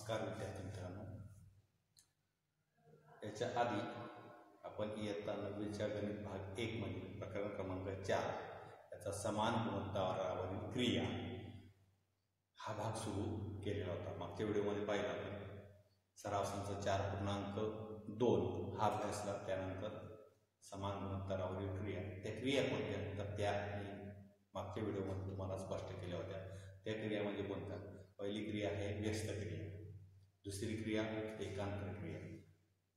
नमस्कार विद्यार्थी मित्रांनो, याच्या आधी आपण इयत्ता 9वीच्या गणित भाग 1 मध्ये प्रकरण क्रमांक 4 याचा समान गुणोत्तरावरील क्रिया हा भाग सुरू केलेला होता। मागच्या व्हिडिओमध्ये पाहिला आपण सराव संच 4.2 हा अभ्यासला। त्यानंतर समान गुणोत्तरावरील क्रिया, त्या क्रिया कोणत्या तर त्या मागच्या व्हिडिओमध्ये तुम्हाला स्पष्ट केल्या होत्या। त्या क्रियामध्ये कोणत्या? पहिली क्रिया आहे व्यस्त क्रिया, दुसरी क्रिया एकांतर क्रिया,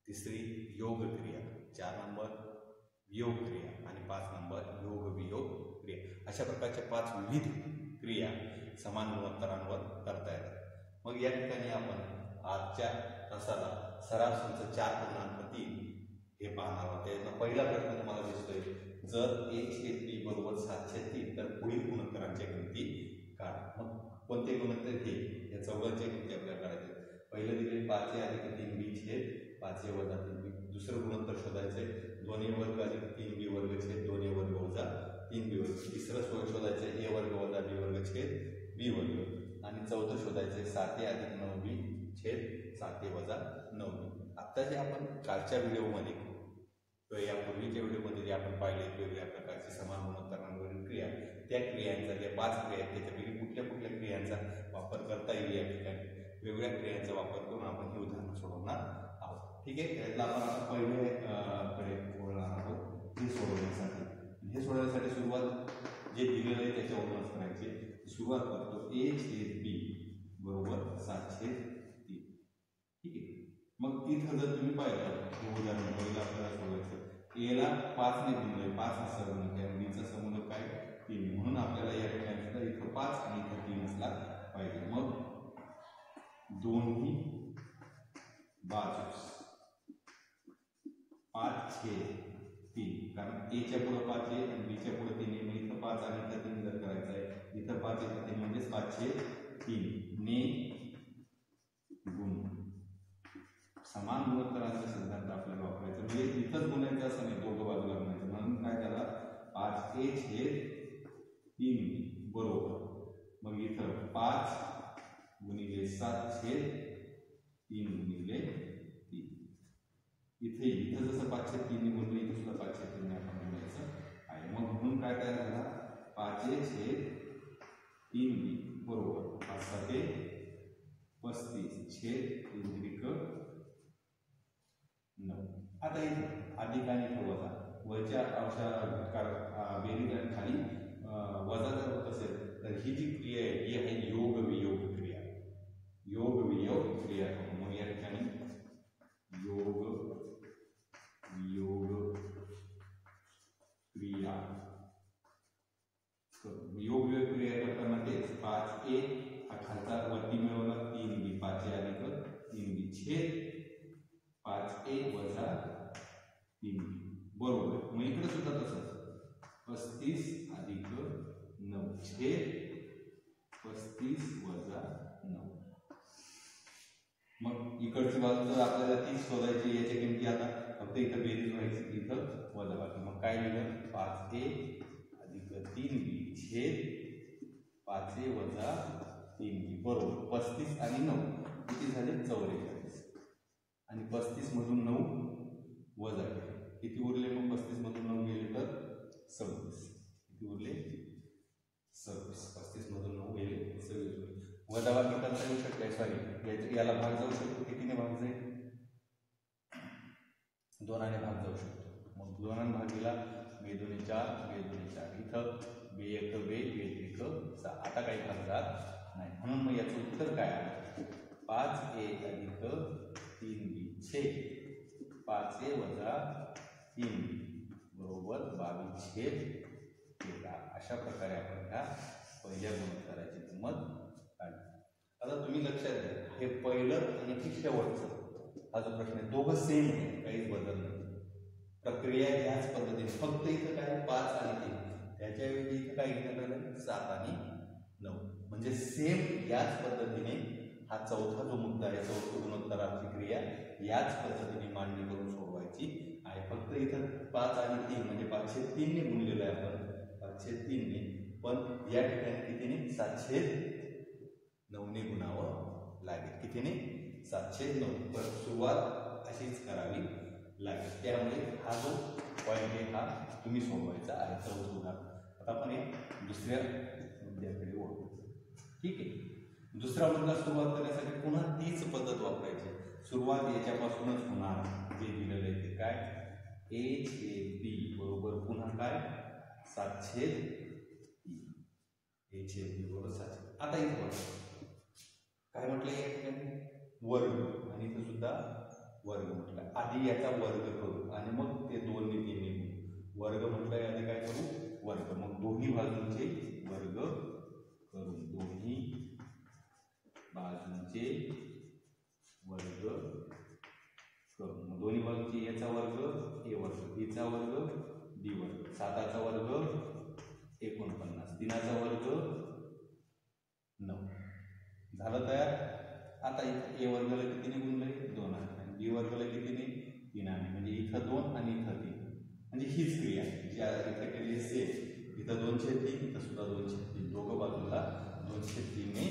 तिसरी योग क्रिया, 4 नंबर वियोग क्रिया आणि 5 नंबर योग वियोग क्रिया। अशा प्रकारच्या 5 विविध क्रिया समान गुणोत्तरांवर करता येतात। मग या ठिकाणी आपण आजच्या तासाला सराव संच 4.3 हे पाहणार आहोत। याचा पहिला प्रश्न तुम्हाला दिसतोय, जर a/b बरोबर 7/3 तर पुढील गुणोत्तरांच्या किमती काढा। मग कोणते गुणोत्तर हे या चौघांच्या किमती आपल्याला काढायचे। पहिलं दिले 5a अधिक 3b छेद 5a वजा 3b। दुसरं गुणोत्तर शोधायचे 2a वर्ग अधिक 3b वर्ग छेद 2a वर्ग वजा 3b वर्ग। तिसरं शोधायचे a वर्ग वजा b वर्ग छेद b वर्ग। आणि चौथं शोधायचे 7a अधिक 9b छेद 7a वजा 9b। आता जे आपण कालच्या व्हिडिओमध्ये किंवा यापूर्वीच्या व्हिडिओमध्ये जे आपण पाहिले वेगवेगळ्या प्रकारचे समान गुणोत्तरांवरील क्रिया, त्या क्रियांचा ज्या 5 क्रिया आहेत त्याच्यापैकी कुठल्या क्रियांचा वापर करता येईल या ठिकाणी वेगवेगळ्या क्रियांचा वापर करून आपण हे उदाहरण सोडवणार आहोत। ठीक आहे, त्यातला आपण आता पहिले कडे बोलणार आहोत हे सोडवण्यासाठी। हे सोडवण्यासाठी सुरुवात जे दिलेलं आहे त्याच्यावरूनच करायची। सुरुवात करतो a/b बरोबर 7/3। ठीक आहे, मग इथं जर तुम्ही पाहिलं हे उदाहरण पहिलं आपल्याला सोडवायचं, a ला 5 ने गुणले 5 असा गुणक आहे, b चा समूलक काय 3, म्हणून आपल्याला या ठिकाणी सुद्धा इथं 5 आणि इथं 3 असला पाहिजे। मग दोन्ही बाजूस 5/3, कारण a च्या पुढे 5 आहे आणि b च्या पुढे 3 आहे, मग इथं 5 आणि इथं 3 जर करायचं आहे, इथं 5 इथं 3 म्हणजे 5/3 ने गुण समान गुणोत्तरांचा सिद्धांत आपल्याला वापरायचा। म्हणजे इथंच गुणायचं असं नाही, दोघं बाजूला गुणायचं। म्हणून काय झाला 5a छेद 3b बरोबर, मग इथं 5 गुणिले 7 छेद 3 गुणिले 3। इथं जसं 5/3 गुणले इथं सुद्धा 5/3 आपण गुणायचं आहे। मग म्हणून काय झाला 5a छेद 3b बरोबर 5×7 35 छेद 3×3 9। आता इथे अधिक आणि वजा, वरच्या अंशा बेरीज आणि खाली वजा जर होत असेल तर ही जी क्रिया आहे ही आहे योग वियोग क्रिया। योग वियोग क्रिया, मग या ठिकाणी योग वियोग क्रिया योग वियोग क्रिया करताना तेच 5a हा खालचा वरती मिळवला 3b 5a अधिक 3b छेद 5a वजा 3b बरोबर। मग इकडे सुद्धा तसंच 35 अधिक 9 छेद 35 वजा 9। मग इकडची बाजू जर आपल्याला 30 शोधायची, याच्या किमती आता फक्त इथं बेरीज व्हायची, इथं वजा बाकी। मग काय लिहिलं 5a अधिक 3b छेद 5a वजा 3b बरोबर 35 आणि 9 किती झाले 44, आणि 35 मधून 9 वजा केले किती उरले, मग 35 मधून 9 गेले तर 26, किती उरले 26, 35 मधून 9 गेले 26। वजा बाकी करता येऊ शकते, सॉरी याला भाग जाऊ शकतो, कितीने भाग जाईल 2 ने भाग जाऊ शकतो। मग 2 ने भाग दिला 2 दूनी 4 2 दूनी 4, इथं 2 1 2 2 1 6, आता काही भाग जात नाही। म्हणून मग याचं उत्तर काय आहे 5a अधिक 3b छेद 5a वजा 3b बरोबर 22 छेद 13। अशा प्रकारे आपण ह्या पहिल्या गुणोत्तराची किंमत काढली। आता तुम्ही लक्षात घ्या, हे पहिलं आणि हे शेवटचं हा जो प्रश्न आहे दोघं सेम आहे, काहीच बदल नाही, प्रक्रिया ह्याच पद्धतीने, फक्त इथं काय 5 आणि 3, त्याच्याऐवजी इथं काय घेण्यात आलं 7 आणि 9, म्हणजे सेम याच पद्धतीने हा चौथा जो मुद्दा आहे, चौथ्या गुणोत्तराची क्रिया याच पद्धतीने मांडणी करून सोडवायची आहे। फक्त इथं 5 आणि 3 म्हणजे 5/3 ने गुणलेलं आहे आपण, 5/3 ने, पण या ठिकाणी कितीने 7/9 ने गुणावं लागेल. कितीने? 709. पण सुरुवात अशीच करावी लागेल. त्यामुळे हा जो पॉईंट आहे हा तुम्ही सोडवायचा आहे. चौथं उदाहरण. आता आपण एक दुसऱ्या मुद्द्याकडे वळू. ठीक आहे. दुसरा मुद्दा सुरुवात करण्यासाठी पुन्हा तीच पद्धत वापरायची. सुरुवात याच्यापासूनच होणार. जे दिलेलं आहे ते काय? a/b बरोबर पुन्हा काय? 7/3. a/b बरोबर 7. आता इथे बघा काय म्हटलं या ठिकाणी? वर्ग. आणि इथं सुद्धा वर्ग म्हटलं. आधी याचा वर्ग करू आणि मग ते 2 ने 3 ने वर्ग म्हटलं. आधी काय करू? वर्ग. मग दोन्ही बाजूंचे वर्ग करून दोन्ही बाजूंचे वर्ग करून मग दोन्ही बाजूंचे याचा वर्ग a वर्ग, b चा वर्ग b वर्ग, 7चा वर्ग 49, 3चा वर्ग 9. झालं तयार. आता इथं a वर्गाला कितीने गुणले? 2 आणि b वर्गाला कितीने? 3 आहे. म्हणजे इथं 2 आणि इथं 3. म्हणजे हीच क्रिया जी इथं केली सेम. इथं 2/3, इथं सुद्धा 2/3. दोघं बाजूला 2/3 ने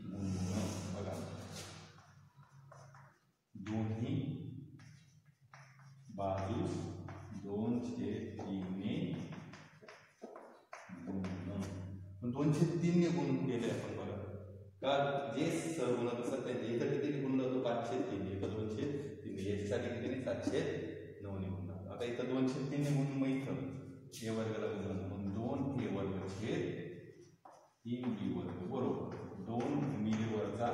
गुणणं. बघा दोन्ही बाजूस 2/3 ने गुणणं. 2/3 ने गुणून केले आपण. बघा का जे सर्वनाम असतात त्यांचे इथं कितीने गुणलं होतं? 5/3. इथं 2/3. याच्यासाठी कितीने? 709 ने गुणलं. आता इथं 2/3 ने गुणून मग इथं a वर्गाला गुणलं. मग 2a वर्ग छेद 3b वर्ग बरोबर 2 गुणिले वरचा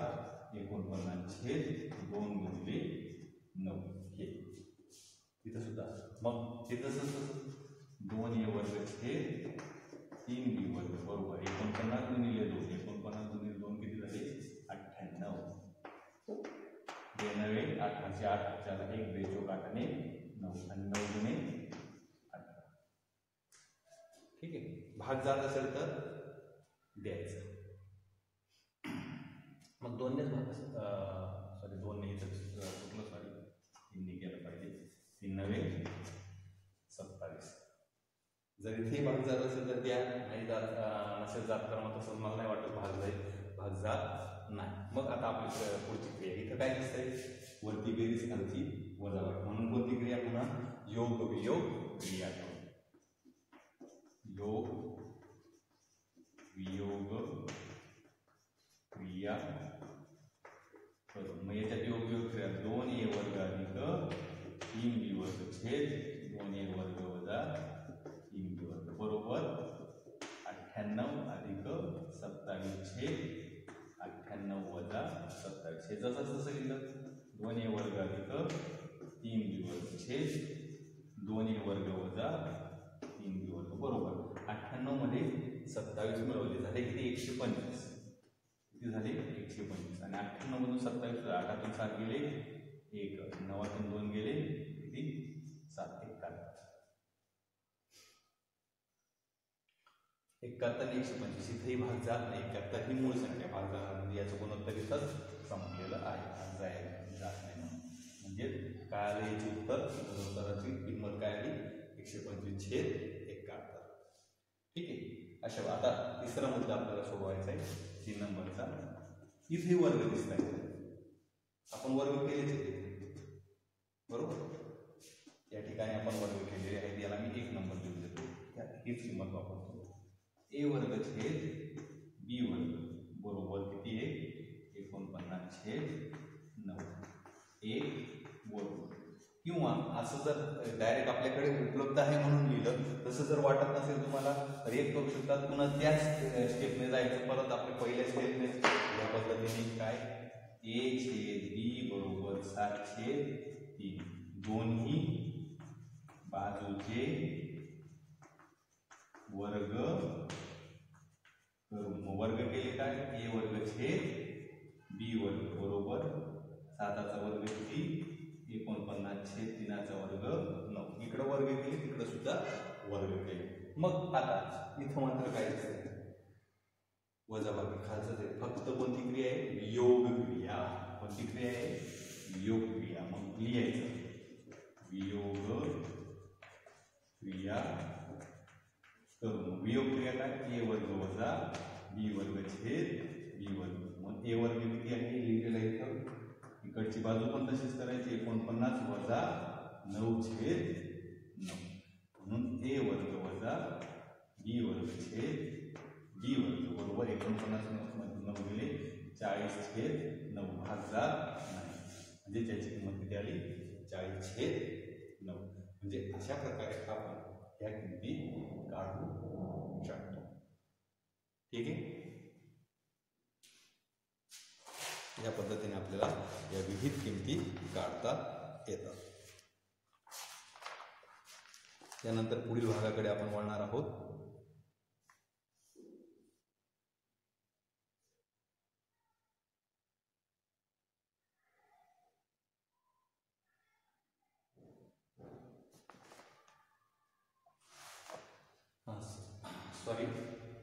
49 छेद 2 गुणिले 9. हे इथं सुद्धा मग हे तसंच 2a वर्ग छेद 3b वर्ग बरोबर 49 गुणिले 2. 49 गुणिले 2 किती झाले? 98. 9 8 8 4 1 2 8 ने 9 आणि 9 गुणे 18. ठीक आहे. भाग जात असेल तर द्यायचं. मग 2 ने भाग सॉरी 2 ने चुकलं. सॉरी 3 ने केलं पाहिजे. 3 9 27. जर इथे भाग जात असेल तर द्या. नाही जात नसेल जात तर मग तसं मला नाही वाटत भाग जाईल. भाग जात नाही. मग आता आपली पुढची क्रिया इथं काय दिसतंय? वरती बेरीज खालची वजाबाकी. म्हणून कोणती क्रिया? पुन्हा योग वियोग क्रिया. योग वियोग क्रिया करून मग याच्यात योग वियोग क्रिया 2a वर्ग अधिक 3b वर्ग छेद 2a वर्ग वजा 3b वर्ग बरोबर 98 अधिक 27 छेद 98 वजा 27. हे जसं तसं लिहिलं. 2a वर्ग अधिक 3b वर्ग छेद 2a वर्ग वजा 3b वर्ग बरोबर 98 मध्ये 27 मिळवले. झाले किती? 125. किती झाले? 125. आणि 98 मधून 27 8 7 गेले 1, 9 2 गेले किती? 7 71. 71 आणि 125 इथेही भाग जात नाही. 71 ही मूळ संख्या भाग जाणार म्हणजे याचं गुणोत्तर इथंच संपलेलं आहे. भाग जात नाही म्हणजे काय आलं याचे उत्तर? गुणोत्तराची किंमत काय आली? 125/71. ठीक आहे. अशा आता तिसरा मुद्दा आपल्याला सोडवायचा आहे 3 नंबरचा. इथे वर्ग दिसत आहे. आपण वर्ग केलेच आहे बरोबर. या ठिकाणी आपण वर्ग केलेले आहेत. याला मी 1 नंबर देऊन देतो. हीच किंमत वापरतो. a वर्ग छेद b वर्ग बरोबर किती आहे? 49/9. 1 वर्ग. किंवा असं जर डायरेक्ट आपल्याकडे उपलब्ध आहे म्हणून लिहिलं. तसं जर वाटत नसेल तुम्हाला तर एक करू शकतात. पुन्हा त्याच स्टेपने जायचं. परत आपल्या पहिल्या स्टेपने या पद्धतीने काय? a/b बरोबर 7/3. दोन्ही बाजूचे वर्ग करून मग वर्ग केले काय? a वर्ग छेद b वर्ग बरोबर 7चा वर्ग किती? 49 छेद 3चा वर्ग 9. इकडे वर्ग केले तिकडे सुद्धा वर्ग केले. मग आता इथं मात्र काय दिसतंय? वजाबाकी खालचं ते फक्त कोणती क्रिया आहे? वियोग क्रिया. कोणती क्रिया आहे? वियोग क्रिया. मग लिहायचं वियोग क्रिया करून. वियोग क्रिया काय? a वर्ग वजा b वर्ग छेद b वर्ग. मग a वर्ग किती आहे? लिहिलेलं आहे इकडची बाजू पण तशीच करायची 49 वजा 9/9 म्हणून a वर्ग वजा b वर्ग छेद b वर्ग बरोबर 49 मधून 9 गेले 40/9 भाग जात नाही म्हणजे त्याची किंमत किती आली 40/9 म्हणजे अशा प्रकारे आपण या किमती काढू शकतो. ठीक आहे. या पद्धतीने आपल्याला या विविध किमती काढता येतात. त्यानंतर पुढील भागाकडे आपण वळणार आहोत. सॉरी,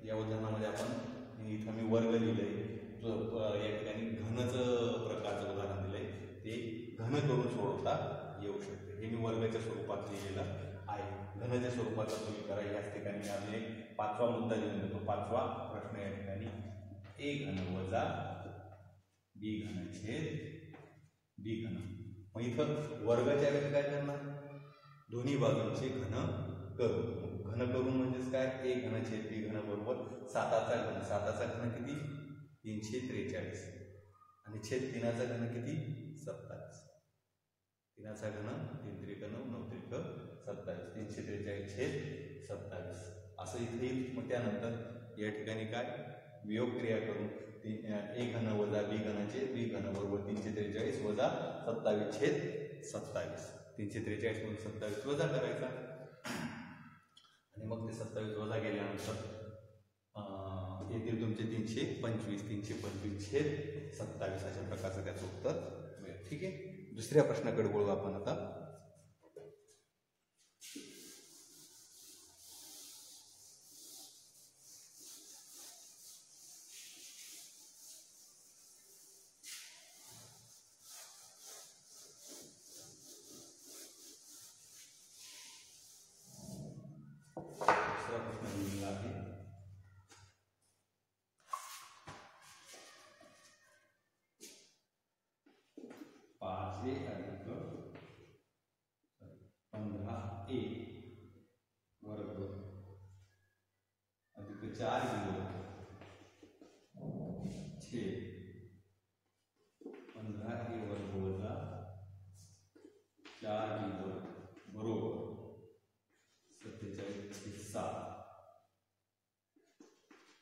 या उदाहरणामध्ये आपण इथं मी वर्ग लिहिलंय, या ठिकाणी घनचं प्रकारचं उदाहरण दिलंय, ते घन करून सोडवता येऊ शकते. हे मी वर्गाच्या स्वरूपात लिहिलेलं आहे. घनच्या स्वरूपाचा तुम्ही करा. याच ठिकाणी मी आपले 5वा मुद्दा लिहून देतो. 5वा प्रश्न या ठिकाणी a घन वजा b घन छेद b घन. मग इथं वर्गाच्या वेळी काय करणार, दोन्ही बाजूंचे घन करू. घन करून म्हणजेच काय, a घन छेद b घन बरोबर 7चा घन. 7चा घन किती 343 आणि छेद 3चा घन किती 27. 3चा घन 3 त्रिक 9 9 त्रिक 27 343 छेद 27 असं इथे येईल. मग त्यानंतर या ठिकाणी काय वियोग क्रिया करून a घन वजा b घन छेद b घन बरोबर 343 वजा 27 छेद 27. 343 मधून 27 वजा करायचा आणि मग ते 27 वजा गेल्यानंतर येतील तुमचे 325 325 छेद 27 अशा प्रकारचं त्याचं उत्तर मिळेल. ठीक आहे. दुसऱ्या प्रश्नाकडे वळू आपण आता.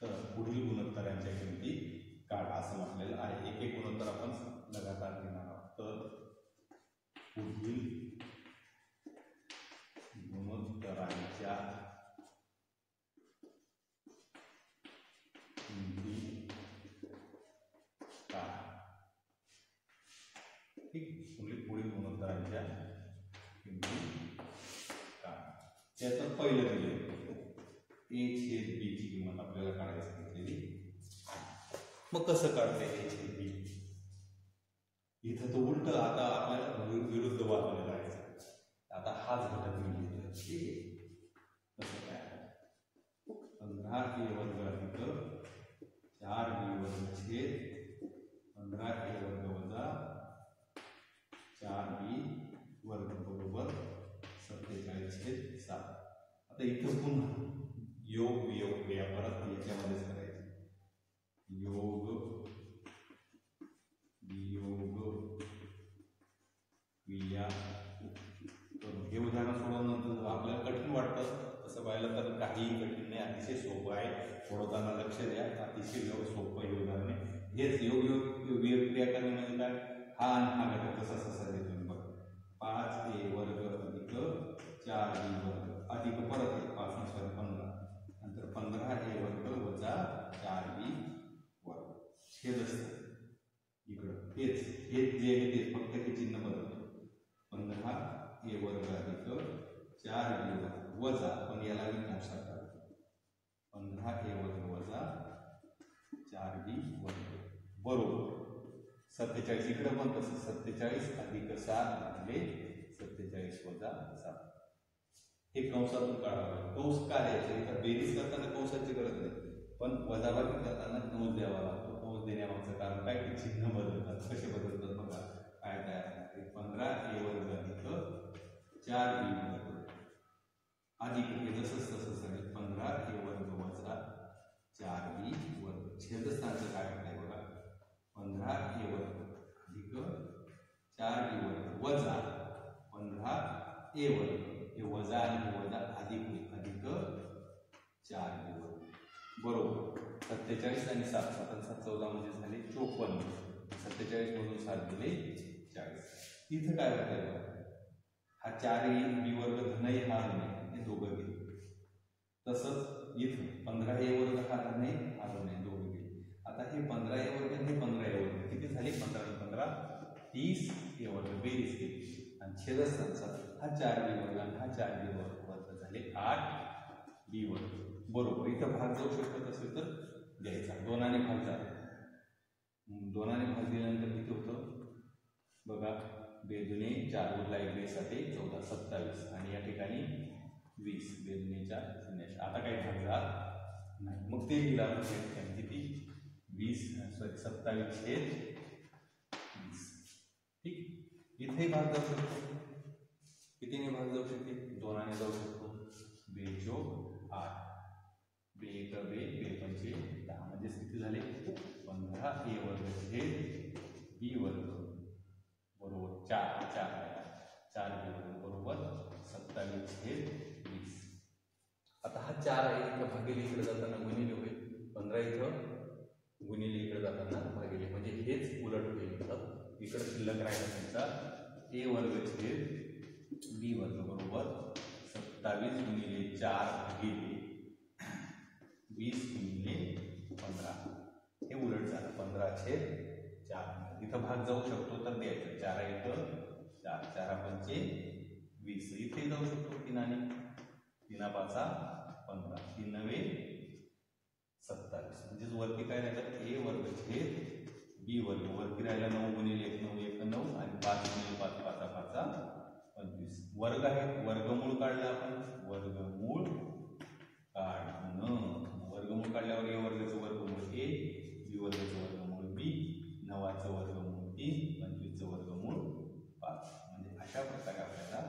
तर पुढील गुणोत्तरांच्या किमती काढा असं म्हटलेलं आहे. एक एक गुणोत्तर आपण लगातार घेणार आहोत. तर पुढील गुणोत्तरांच्या किमती काढा. ठीक. पुढील गुणोत्तरांच्या किमती काढा. त्याचं पहिलं दिलं a छेद b ची किंमत आपल्याला काढायची घेतलेली. मग कसं काढते a छेद b? इथं तो उलट आता आपल्याला विरुद्ध बाजूला जायचं. आता हाच घटक मी लिहितोय. ठीक आहे. कसं काय 15a वर्ग अधिक 4b वर्ग छेद 15a वर्ग वजा 4b वर्ग बरोबर 47/7. आता इथं पुन्हा योग वियोग क्रिया परत याच्यामध्येच करायची. योग वियोग क्रिया करून हे उदाहरण सोडवल्यानंतर आपल्याला कठीण वाटतं तसं पाहिलं तर काहीही कठीण नाही, अतिशय सोपं आहे. सोडवताना लक्ष द्या. अतिशय सोपं हे उदाहरण आहे. हेच योग वियोग क्रिया करणे म्हणजे काय, हा आणि हा घटक कसा ससा देतो बघ. 5a वर्ग अधिक 4b वर्ग अधिक परत 5 15 नंतर 15a वर्ग वजा 4b वर्ग छेद असतं इकडं. हेच जे आहे ते फक्त हे चिन्ह बदलतो. 15a वर्ग अधिक 4b वर्ग वजा, पण याला मी कंसात टाकतो, 15a वर्ग वजा 4b वर्ग बरोबर 47. इकडे पण तसं 47 अधिक 7 म्हणजे 47 वजा 7. हे कंसातून काढावं. कंस का द्यायचे, तर बेरीज करताना कंसाची गरज नाही, पण वजाबाकी करताना कंस द्यावा लागतो. कंस देण्यामागचं कारण काय, की चिन्ह बदलतात. कसे बदलतात बघा. काय तयार होणार? 15a वर्ग अधिक 4b वर्ग अधिक हे जसंच तसंच आहे 15a वर्ग वजा 4b वर्ग. छेदस्थानाचं काय होतंय बघा, 15a वर्ग अधिक 4b वर्ग वजा 15a वर्ग. हे वजा आणि हे वजा अधिक होईल, अधिक 4b वर्ग बरोबर. 47 आणि 7 7 14 म्हणजे झाले 54. 47 मधून 7 दिले 40. इथं काय होतंय बघा, हा 4b वर्ग धनही हा ऋण हे दोघं गेले. तसंच इथं 15a वर्ग हा ऋण हा ऋण दोघं गेले. आता हे 15a वर्ग हे 15a वर्ग किती झाले? 15 आणि 15 30a वर्ग बेरीज केली आणि छेदस्थानचा हा 4b वर्ग आणि हा 4b वर्ग झाले 8b वर्ग बरोबर. इथं भाग जाऊ शकत असेल तर द्यायचा. 2ने भाग झाला. 2ने भाग दिल्यानंतर किती होतं बघा, 2 दुने 4 उरला 1 बेस 14 27 आणि या ठिकाणी 20 2 दुने 4 0. आता काही भाग जात नाही. मग ते दिला किती 20 27 छेद 20. ठीक. इथे भाग जाऊ शकतो. कितीने भाग जाऊ शकते? 2ने जाऊ शकतो. 2 चोक 8 2 1 2 2 पंचे 10 म्हणजे किती झाले 15a वर्ग छेद b वर्ग बरोबर 4 4b वर्ग बरोबर 27 छेद 20. आता हा 4 आहे इथं भागिले इकडे जाताना गुणिले होईल. 15 इथं गुणिले इकडे जाताना भागिले म्हणजे हेच उलट होईल. इकडे शिल्लक राहिला त्यांचा a वर्ग छेद b वर्ग बरोबर 27 गुणिले 4 भागिले 20 गुणिले 15. हे उलट झालं 15 छेद 4. इथं भाग जाऊ शकतो तर द्यायचं. 4 इथं 4 4 पंचे 20. इथे जाऊ शकतो 3ने 3 5 15 3 9 27 म्हणजेच वरती काय राहिलं a वर्ग छेद b वर्ग. वरती राहिला 9 गुणिले 1 9 1 9 आणि 5 गुणिले 5 5 5 25. वर्ग आहे, वर्गमूळ काढलं आपण. वर्गमूळ काढणं. वर्गमूळ काढल्यावर a वर्गाचं वर्गमूळ a, b वर्गाचं वर्गमूळ b, 9चं वर्गमूळ 3, 25चं वर्गमूळ 5. म्हणजे अशा प्रकारे आपल्याला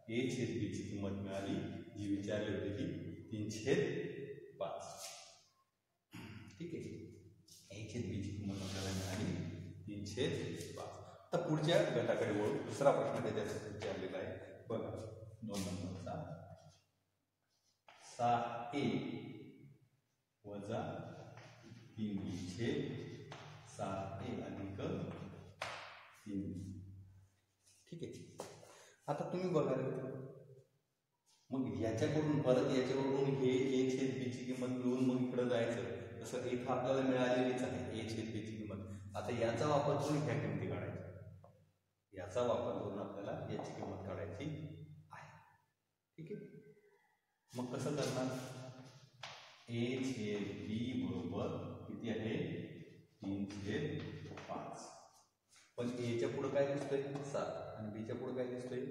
a छेद b ची किंमत मिळाली, जी विचारली होती ती 3/5. ठीक आहे. a छेद b ची किंमत आपल्याला मिळाली 3/5. तर पुढच्या गटाकडे वळू. दुसरा प्रश्न त्याच्यासाठी विचारलेला आहे बघा. 2 नंबरचा 6a वजा 3b छेद 7a अधिक 3b. ठीक आहे. आता तुम्ही बघा मग याच्याकडून परत याच्यावरून हे a छेद b ची किंमत मिळवून मग इकडे जायचं. तसं इथं आपल्याला मिळालेलीच आहे a छेद b ची किंमत. आता याचा वापर करून ह्या किमती काढायच्या. याचा वापर करून आपल्याला याची किंमत काढायची आहे. ठीक आहे. मग कसं करणार? a छेद b बरोबर किती आहे 3/5. पण a च्या पुढे काय दिसतोय 7 आणि b च्या पुढे काय दिसतोय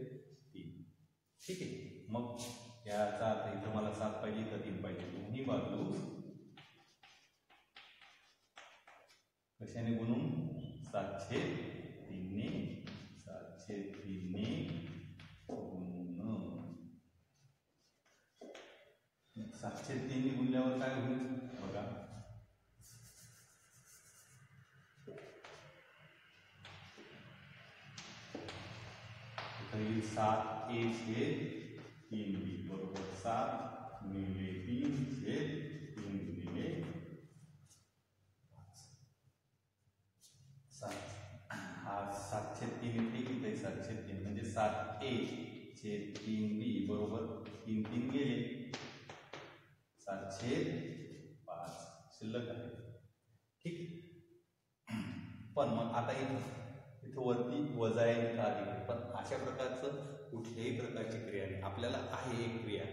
3. ठीक आहे. मग याचा अर्थ इथं मला 7 पाहिजे तर 3 पाहिजे. दोन्ही बाजू कशाने गुणून 7/3 ने 7/3 ने गुणून 7/3 ने गुणल्यावर काय होईल बघा. इथे 7a छेद 3b बरोबर 7 गुणिले 3 छेद 3 गुणिले 5. 7 हा 7/3 इथे किती 7/3 म्हणजे 7a छेद 3b बरोबर 3 3 गेले 7/5 शिल्लक आहे. ठीक. पण मग आता इथं वरती वजा आहे इथं अधिक आहे. पण अशा प्रकारचं कुठल्याही प्रकारची क्रिया नाही. आपल्याला आहे एक क्रिया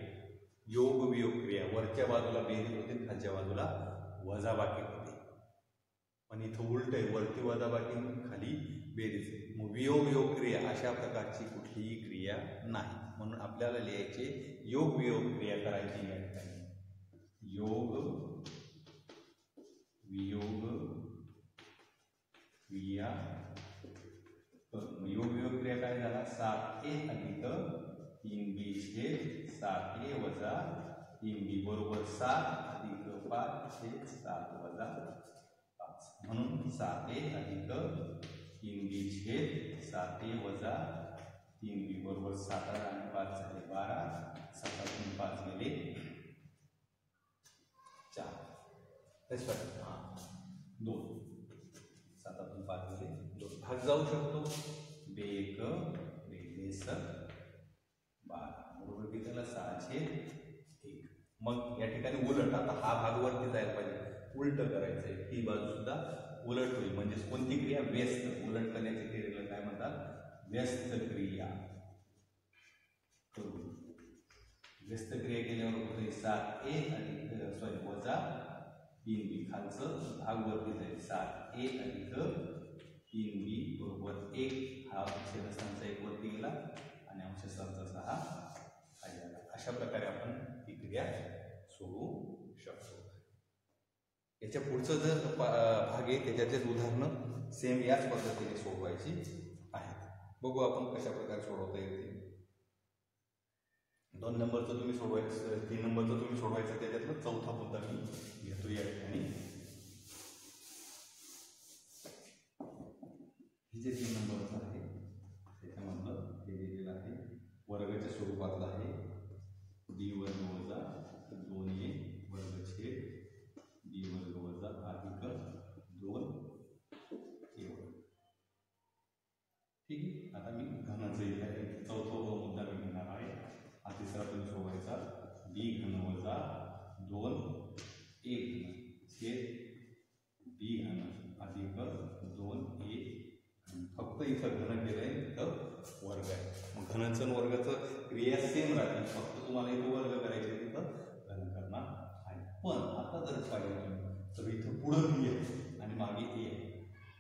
योग वियोग क्रिया. वरच्या बाजूला बेरीज होते, खालच्या बाजूला वजाबाकी होते. पण इथं उलट आहे, वरती वजाबाकी खाली बेरीज. मग वियोग योग क्रिया अशा प्रकारची कुठलीही क्रिया नाही. म्हणून आपल्याला लिहायचे योग वियोग क्रिया करायची या ठिकाणी. योग वियोग क्रिया काय झाला 7a अधिक 3b छेद 7a वजा 3b बरोबर 7 अधिक 5 छेद 7 वजा 5 म्हणून 7a अधिक 3b छेद 7a वजा 3b बरोबर 7 आणि 5 झाले 12 7 5 गेले 4 2 7 5 गेले 2 भाग जाऊ शकतो 2 1 2 12 बरोबर कितीला 6 छेद 1 मग या ठिकाणी उलट आता हा भाग वरती जायला पाहिजे उलट करायचंय ही बाजू सुद्धा उलट होईल म्हणजे कोणती क्रिया व्यस्त उलट करण्याची क्रियेला काय म्हणतात व्यस्त क्रिया करू व्यस्त क्रिया केल्यावर होते 7a आणि वजा 3b खालचं भाग वरती जाईल 7a अधिक 3b बरोबर 1 हा छेदस्थानचा 1 वरती गेला आणि अंशस्थानचा 6 खाली आला अशा प्रकारे आपण ही क्रिया सोडवू शकतो याच्या पुढचं जर भाग आहे त्याच्यातलेच उदाहरणं सेम याच पद्धतीने सोडवायची आहेत बघू आपण कशा प्रकारे सोडवता येते 2 नंबरचं तुम्ही सोडवायचं 3 नंबरचं तुम्ही सोडवायचं त्याच्यातलं चौथा मुद्दा मी घेतो या ठिकाणी ही जे 3 नंबरचं आहे त्याच्यामधलं हे दिलेलं आहे वर्गाच्या स्वरूपातलं आहे d वर्ग वजा 2a वर्ग छेद d वर्ग वजा अधिक 2a वर्ग ठीक आहे आता मी घनाचं इथे आहे चौथा मुद्दा मी घेणार आहे हा तिसरा तुम्ही सोडवायचा b घन वजा 2a छेद b घन अधिक 2a फक्त इथं घन केलंय इथं वर्ग आहे मग घनाचं आणि वर्गाचं क्रिया सेम राहतील फक्त तुम्हाला इथं वर्ग करायचे तिथं घन करणार आहे पण आता जर पाहिलं तर इथं पुढं बी आहे आणि मागे ए आहे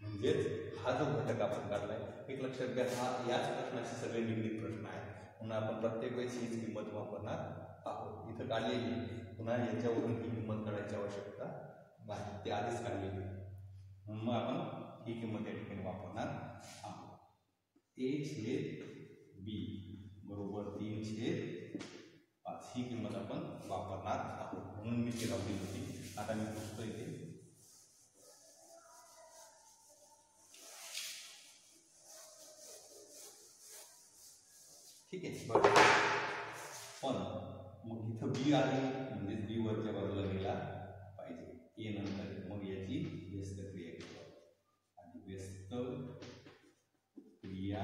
म्हणजेच हा जो घटक आपण काढलाय एक लक्षात घ्या हा याच प्रश्नाचे सगळे निगडीत प्रश्न आहेत पुन्हा आपण प्रत्येक वेळेस हीच किंमत वापरणार आहोत इथं काढलेली पुन्हा याच्यावरून ही किंमत काढायची आवश्यकता नाही ती आधीच काढलेली म्हणून मग आपण ही किंमत या ठिकाणी वापरणार आहोत a छेद b बरोबर 3 छेद 5 ही किंमत आपण वापरणार आहोत म्हणून मी ती लावली होती आता मी पुसतो इथे ठीक आहे बरं पण मग इथं बी आहे म्हणजे बी वरच्या बाजूला गेला पाहिजे ए नंतर मग याची व्यस्त क्रिया केली आणि व्यस्त क्रिया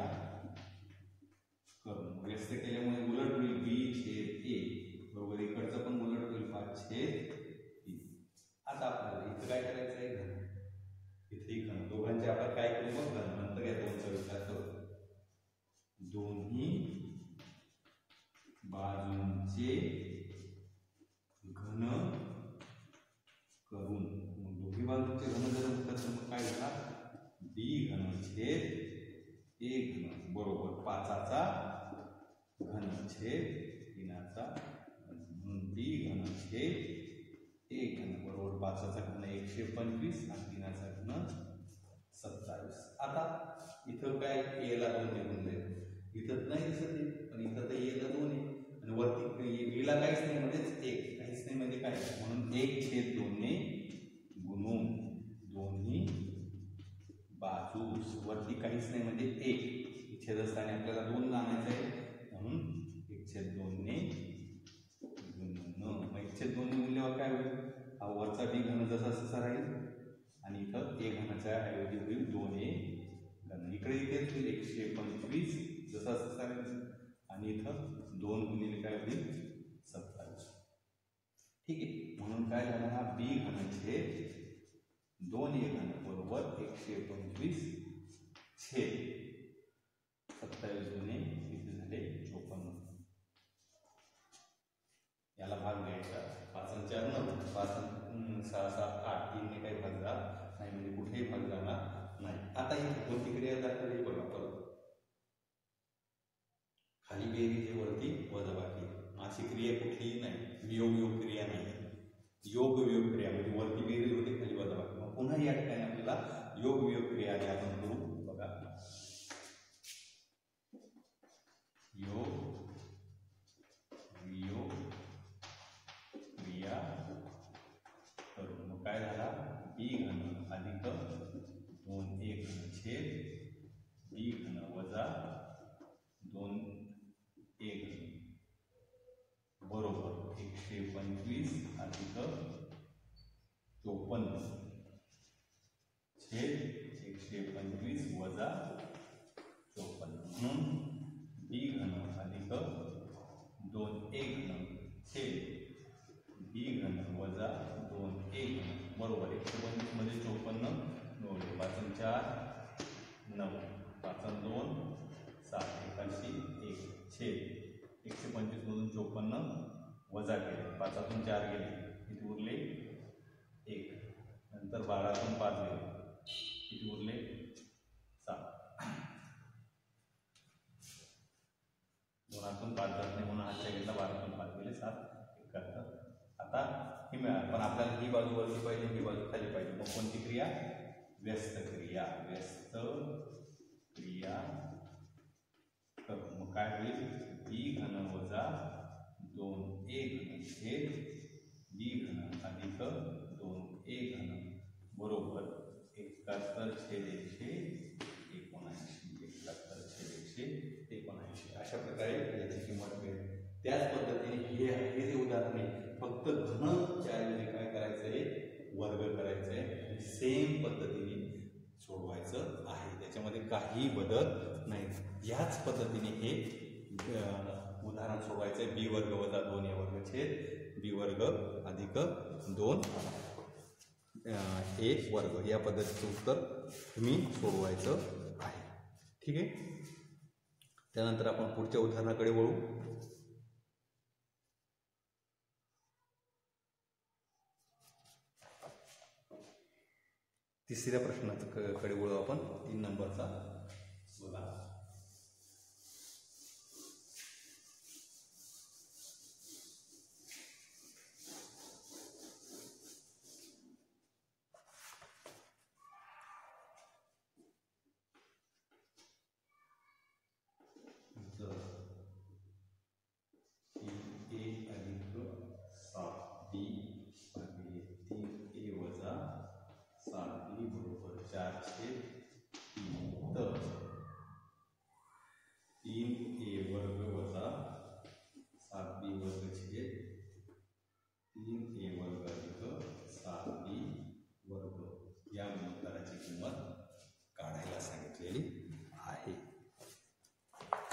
करून व्यस्त केल्यामुळे उलट होईल बी छेद ए बरोबर इकडचं पण उलट होईल 5 छेद 3 आता आपल्याला इथं काय करायचं आहे घन इथे घन दोघांचे आपण काय करू मग घन नंतर या दोनचा विचार करू दोन्ही बाजूंचे घन करून मग दोन्ही बाजूंचे घन जर म्हटलं तर मग काय होणार बी घन छेद ए घन बरोबर 5चा घन छेद 3चा म्हणून बी घन छेद ए घन बरोबर 5चा घन 125 आणि 3चा घन 27 आता इथं काय ए ला 2 निघून जाईल इथं नाही दिसत पण इथं तर ए ला 2 आहे आणि वरती बी ला काहीच नाही म्हणजेच 1 काहीच नाही म्हणजे काय म्हणून 1 छेद 2 ने गुणून दोन्ही बाजूस वरती काहीच नाही म्हणजे 1 छेदस्थानी आपल्याला 2 आणायचं आहे म्हणून 1/2 ने गुणून मग 1/2 ने गुणल्यावर काय होईल हा वरचा बी घन जसा तसा राहील आणि इथं ए घनाच्या ऐवजी होईल 2a घन इकडे इथेच होईल 125 जसा तसा राहील आणि इथं 2 गुणिले काय होईल 27 ठीक आहे म्हणून काय झालं हा बी घन छेद 2a घन बरोबर 125 छेद 27 गुणे किती झाले 54 याला भाग द्यायचा 5 आणि 4 9 5 6 7 8 3 ने काही भाग जात नाही म्हणजे कुठेही भाग जाणार नाही आता ही कोणती क्रिया दाखवली बघा परत खाली बेरीज वरती वजाबाकी अशी क्रिया कुठलीही नाही योग क्रिया नाही योग क्रिया म्हणजे वरती बेरीज होते खाली वजाबाकी मग पुन्हा या ठिकाणी आपल्याला योग क्रिया आपण करू बघा बी घन अधिक 2a घन छेद बी घन वजा 2a घन बरोबर 125 अधिक 54 छेद 125 वजा 54 म्हणून बी घन अधिक 2a घन छेद बी घन वजा 2a घन बरोबर 125 मध्ये 54 9 5 4 9 5 2 7 एकाशी 1 छेद 125 मधून 54 वजा केले 5 तून 4 गेले किती उरले 1 नंतर 12 तून 5 गेले किती उरले 7 2 तून 5 जात नाही म्हणून हातच्या घेतला 12 तून 5 गेले 7 71 आता ही मिळाली पण आपल्याला ही बाजू वरती पाहिजे ही बाजू खाली पाहिजे मग कोणती क्रिया व्यस्त क्रिया करू मग काय होईल बी घन वजा 2a घन छेद बी घन अधिक 2a घन बरोबर 71 छेद 179 अशा प्रकारे याची किंमत मिळेल त्याच पद्धतीने हे जे उदाहरण आहे फक्त घनच्या ऐवजी काय करायचं आहे वर्ग करायचं आहे आणि सेम पद्धतीने सोडवायचं आहे त्याच्यामध्ये काही बदल नाही याच पद्धतीने हे उदाहरण सोडवायचं आहे बी वर्ग वजा 2a वर्ग छेद बी वर्ग अधिक 2a वर्ग या पद्धतीचं उत्तर तुम्ही सोडवायचं आहे ठीक आहे त्यानंतर आपण पुढच्या उदाहरणाकडे वळू तिसऱ्या प्रश्नाकडे वळू आपण 3 नंबरचा बघा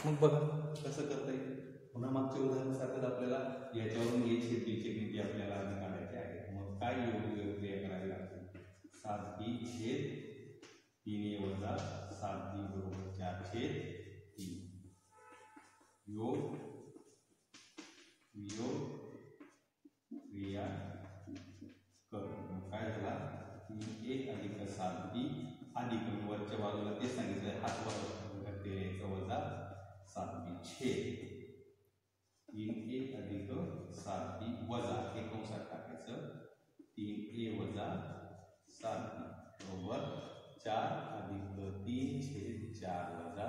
मग बघा कसं करता येईल पुन्हा मागच्या उदाहरणासारखंच आपल्याला याच्यावरून ए छेद बी ची किमती आपल्याला आधी काढायची आहे मग काय योग्य क्रिया करावी लागते 7b छेद 3a वजा 7b बरोबर 4 छेद 3 योग क्रिया करून काय झाला 3a अधिक 7b अधिक वरच्या बाजूला ते सांगितलं हात वरती वजा 7b छेद 3a अधिक 7b वजा हे कंसात टाकायचं 3a वजा 7b बरोबर 4 अधिक 3 छेद 4 वजा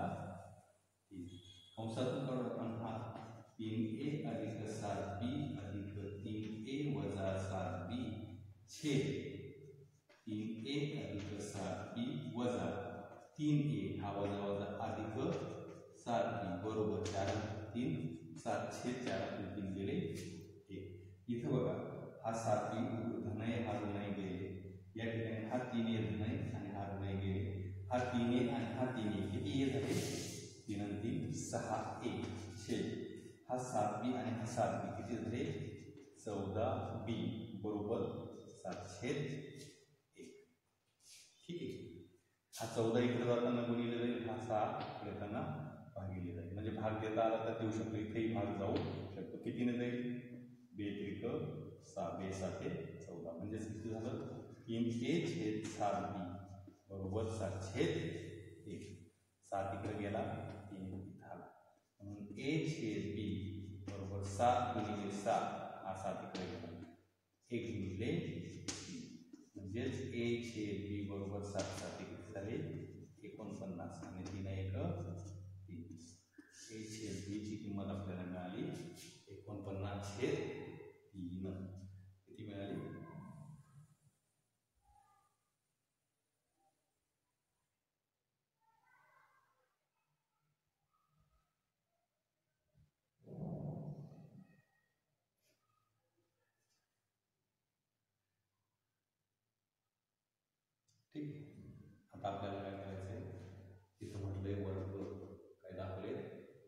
3 कंसातून काढू आपण हा 3a अधिक 7b अधिक 3a वजा 7b छेद 3a अधिक 7b वजा 3a हा वजा वजा अधिक 7b बरोबर 4 3 7 छेद 4 3 गेले 1 इथं बघा हा 7b धन आहे हा ऋण आहे गेले या ठिकाणी हा 3a धन आहे आणि हा ऋण आहे गेले हा 3a आणि हा 3a किती a झाले 3 आणि 3 6a छेद हा 7b आणि हा 7b किती झाले 14b बरोबर 7 छेद 1 ठीक आहे हा 14 इकडे जाताना गुणिले जाईल हा 6 इकडे येताना भागिले जाईल म्हणजे भाग देता आला तर देऊ शकतो इथेही भाग जाऊ शकतो कितीने जाईल 2 त्रिक 6 2 7 14 म्हणजे किती झालं 3a छेद 7b बरोबर 7 छेद 1 7 इकडे गेला 3 इथं आला म्हणून a छेद b बरोबर 7 गुणिले 7 हा 7 इकडे गेला 1 गुणिले म्हणजेच a छेद b बरोबर 7 7 किती झाले 49 आणि 3 1 30 a छेद b ची किंमत आपल्याला मिळाली 49 छेद 3 किती मिळाली ठीक आहे. आता आपल्याला काय करायचं आहे, तिथं म्हटलंय वर्ग, काय दाखवले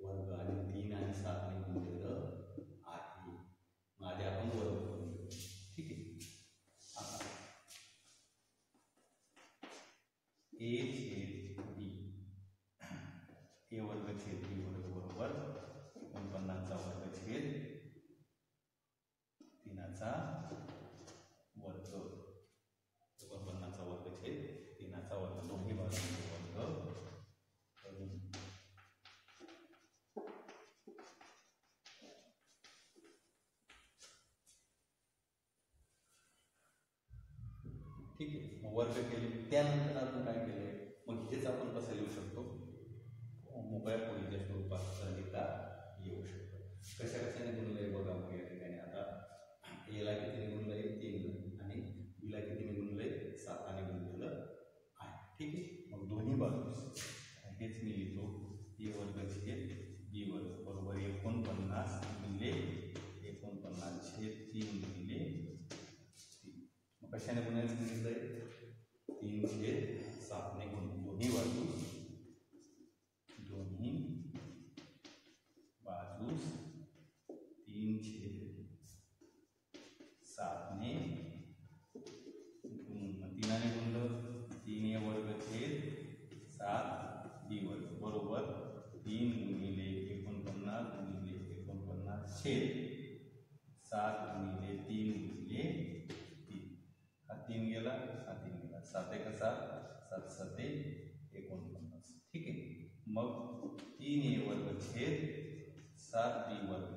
वर्ग, आणि 3 आणि 7 ने गुणलेलं आहे. मग आधी आपण वर्ग करून घेऊ. ठीक आहे. आता ए छेद बी, ए वर्ग छेद बी वर्ग बरोबर 49चा वर्ग छेद 3चा वर्ग, 49चा वर्ग छेद 3चा वर्ग, दोन्ही बाजूंचे वर्ग करून. ठीक आहे. मग वर्ग केले, त्यानंतर आपण काय केले, मग हेच आपण कसं लिहू शकतो, मोकळ्या पोळीच्या स्वरूपात लिहिता येऊ शकतो. कशा कशाने गुणलंय बघा. मग या ठिकाणी आता एला कितीने गुणलंय 3 आणि बीला कितीने गुणलंय 7 गुणलेलं आहे. ठीक आहे. मग दोन्ही बाजूस हेच मी लिहितो, ए वर्ग छेद बी वर्ग बरोबर 49 गुणिले 49 छेद 3 गुणिले 3. मग कशाने गुणायला सांगितलंय, 3 छेद 7 ने गुण. दोन्ही बाजूस 3 छेद 7 ने गुण. 3 गुणलं 3 ए वर्ग छेद 7 बी वर्ग बरोबर 3 गुणिले 49 गुणिले 49 छेद 7 गुणिले 3 गुणिले 3. हा 3 गेला, हा 3 गेला, 7 एक 7, 7 7 49. ठीक आहे. मग 3 ए वर्ग छेद 7 बी वर्ग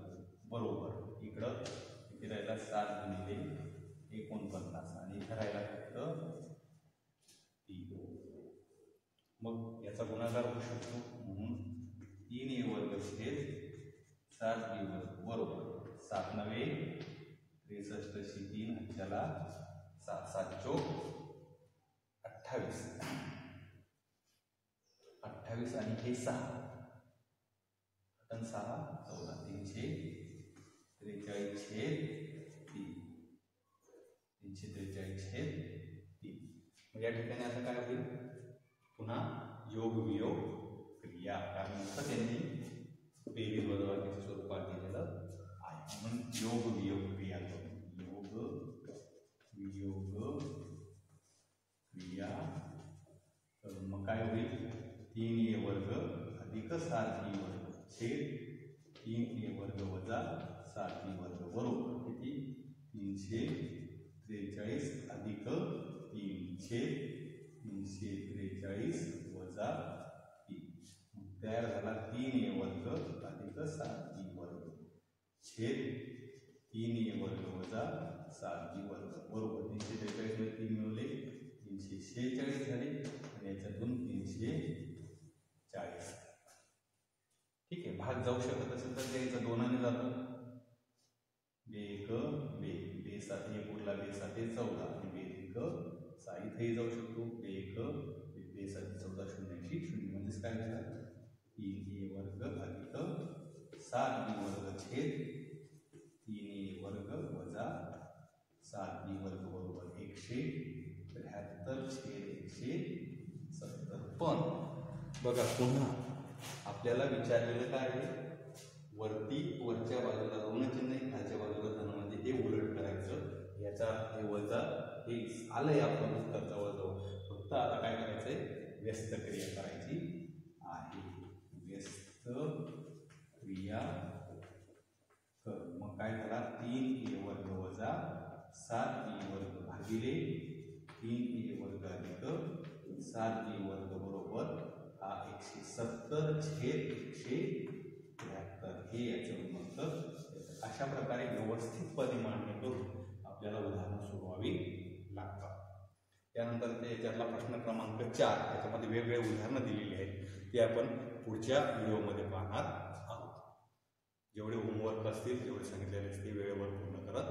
बरोबर इकडं किती राहिला 7 गुणिले 49 आणि इथं राहिला फक्त 3. मग याचा गुणाकार होऊ शकतो, म्हणून 3 ए वर्ग छेद 7 बी वर्ग बरोबर 7 नवे 63 3 आणि त्याला 7 7 चौक 28 28 आणि हे 6 6 14 343 छेद 3 343 छेद 3. मग या ठिकाणी आता काय होईल, पुन्हा योग वियोग क्रिया, कारण त्यांनी बेरीज वजाबाकीच्या स्वरूपात दिलेलं आहे, म्हणून योग वियोग क्रिया करून योग वियोग क्रिया करून मग काय होईल, 3 ए वर्ग अधिक 7 बी वर्ग छेद 3 ए वर्ग वजा 7 बी वर्ग बरोबर किती 343 अधिक 3 छेद 343 वजा 3. तयार झाला 3 ए वर्ग अधिक 7 बी वर्ग छेद 3 ए वर्ग वजा 7 बी वर्ग बरोबर 343 मध्ये 3 मिळवले 346 झाले आणि याच्यातून 340. ठीक आहे. भाग जाऊ शकत असेल तर द्यायचा, 2 ने जातो, बे 1 बे बे 7 हे पुढला बे 7 14 आणि बे 1 6 इथेही जाऊ शकतो, बे 1 बे 7 14 शून्याची शून्य म्हणजेच काय झालं 3 ए वर्ग अधिक 7 बी वर्ग छेद 3 ए वर्ग वजा 7 बी वर्ग बरोबर 173 छेद 170. पण बघा पुन्हा आपल्याला विचारलेलं काय आहे, वरच्या बाजूला ऋण चिन्ह आहे, खालच्या बाजूला धन, म्हणजे हे उलट करायचं. याचा हे वजा हे आलंय आपलं उत्तर जवळजवळ, फक्त आता काय करायचंय, व्यस्त क्रिया करायची आहे. व्यस्त क्रिया कर. मग काय झाला 3 ए वर्ग वजा 7 बी वर्ग भागिले 3 ए वर्ग अधिक 7 बी वर्ग बरोबर हा 170 छेद 173 हे याचं उत्तर. अशा प्रकारे व्यवस्थितपणे मांडणी करून आपल्याला उदाहरणं सोडवावी लागतात. त्यानंतर ते याच्यातला प्रश्न क्रमांक 4 त्याच्यामध्ये वेगवेगळे उदाहरणं दिलेली आहेत, ते आपण पुढच्या व्हिडिओमध्ये पाहणार आहोत. जेवढे होमवर्क असतील तेवढे सांगितलेले असते वेळेवर पूर्ण करत